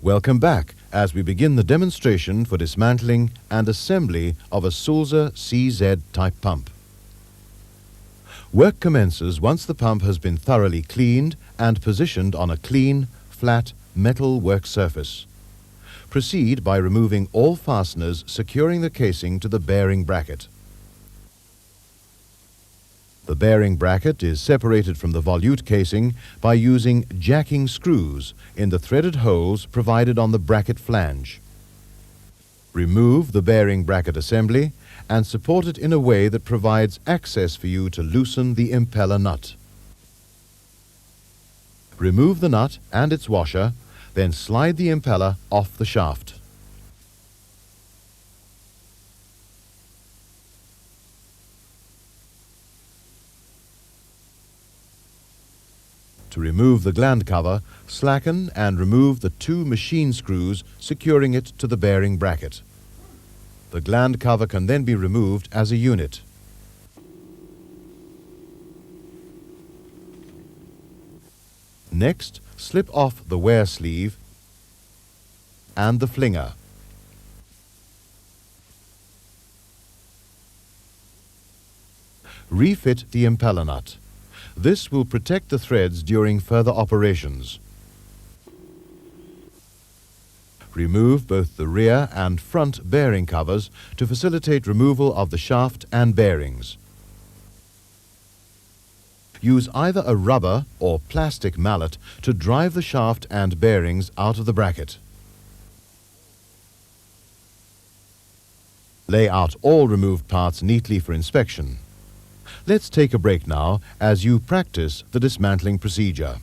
Welcome back as we begin the demonstration for dismantling and assembly of a Sulzer CZ type pump. Work commences once the pump has been thoroughly cleaned and positioned on a clean, flat metal work surface. Proceed by removing all fasteners securing the casing to the bearing bracket. The bearing bracket is separated from the volute casing by using jacking screws in the threaded holes provided on the bracket flange. Remove the bearing bracket assembly and support it in a way that provides access for you to loosen the impeller nut. Remove the nut and its washer, then slide the impeller off the shaft. To remove the gland cover, slacken and remove the 2 machine screws securing it to the bearing bracket. The gland cover can then be removed as a unit. Next, slip off the wear sleeve and the flinger. Refit the impeller nut. This will protect the threads during further operations. Remove both the rear and front bearing covers to facilitate removal of the shaft and bearings. Use either a rubber or plastic mallet to drive the shaft and bearings out of the bracket. Lay out all removed parts neatly for inspection. Let's take a break now as you practice the dismantling procedure.